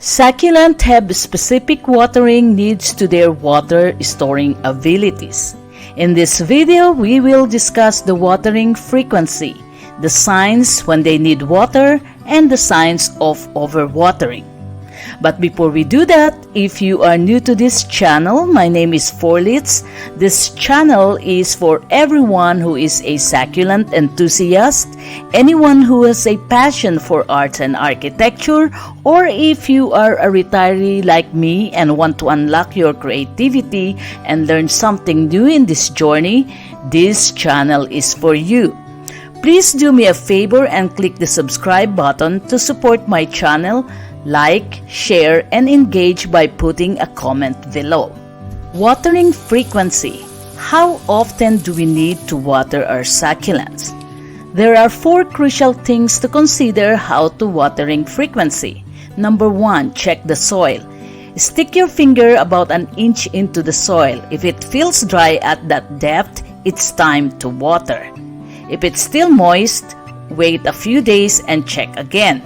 Succulents have specific watering needs to their water storing abilities. In this video, we will discuss the watering frequency, the signs when they need water, and the signs of overwatering. But before we do that, if you are new to this channel, my name is Forlitz. This channel is for everyone who is a succulent enthusiast, anyone who has a passion for arts and architecture, or if you are a retiree like me and want to unlock your creativity and learn something new in this journey, this channel is for you. Please do me a favor and click the subscribe button to support my channel. Like, share, and engage by putting a comment below. Watering frequency. How often do we need to water our succulents? There are 4 crucial things to consider how to watering frequency. Number 1, check the soil. Stick your finger about an inch into the soil. If it feels dry at that depth, it's time to water. If it's still moist, wait a few days and check again.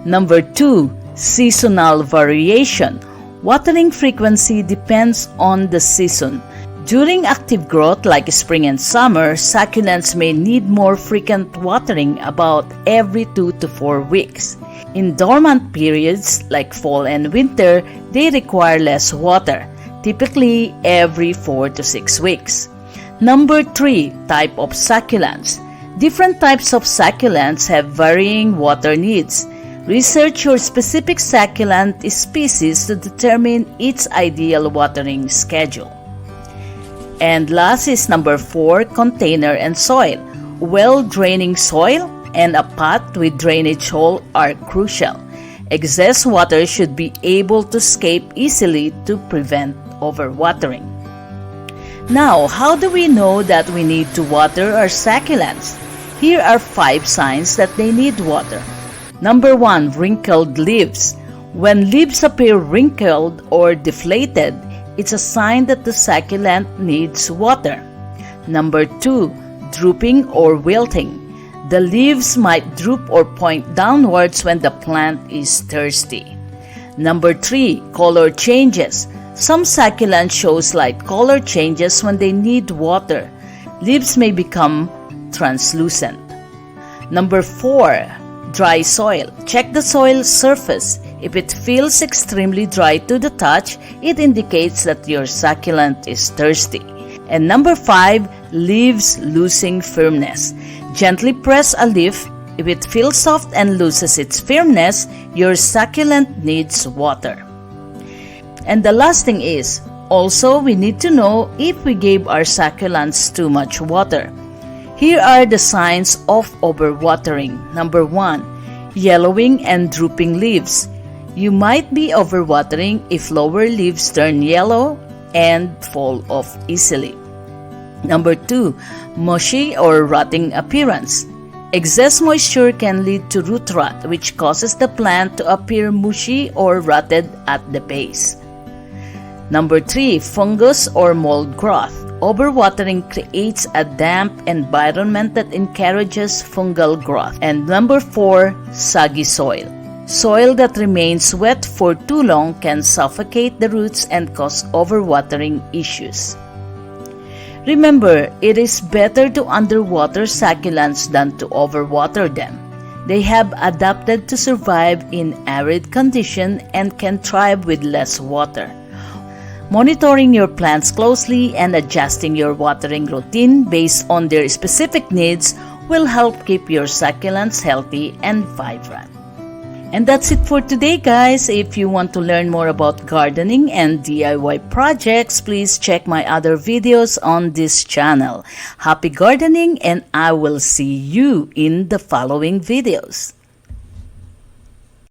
Number 2, seasonal variation. Watering frequency depends on the season. During active growth like spring and summer, succulents may need more frequent watering, about every 2 to 4 weeks. In dormant periods like fall and winter, they require less water, typically every 4 to 6 weeks. Number 3, type of succulents. Different types of succulents have varying water needs. Research your specific succulent species to determine its ideal watering schedule. And last is number 4, container and soil. Well-draining soil and a pot with drainage hole are crucial. Excess water should be able to escape easily to prevent overwatering. Now, how do we know that we need to water our succulents? Here are 5 signs that they need water. Number 1, wrinkled leaves. When leaves appear wrinkled or deflated, it's a sign that the succulent needs water. Number 2, drooping or wilting. The leaves might droop or point downwards when the plant is thirsty. Number 3, color changes. Some succulents show slight color changes when they need water. Leaves may become translucent. Number 4, dry soil. Check the soil surface. If it feels extremely dry to the touch, it indicates that your succulent is thirsty. And number 5, leaves losing firmness. Gently press a leaf. If it feels soft and loses its firmness, your succulent needs water. And the last thing is, also we need to know if we gave our succulents too much water. Here are the signs of overwatering. Number 1, yellowing and drooping leaves. You might be overwatering if lower leaves turn yellow and fall off easily. Number 2, mushy or rotting appearance. Excess moisture can lead to root rot, which causes the plant to appear mushy or rotted at the base. Number 3, fungus or mold growth. Overwatering creates a damp environment that encourages fungal growth. And number 4, soggy soil. Soil that remains wet for too long can suffocate the roots and cause overwatering issues. Remember, it is better to underwater succulents than to overwater them. They have adapted to survive in arid conditions and can thrive with less water. Monitoring your plants closely and adjusting your watering routine based on their specific needs will help keep your succulents healthy and vibrant. And that's it for today, guys. If you want to learn more about gardening and DIY projects, please check my other videos on this channel. Happy gardening, and I will see you in the following videos.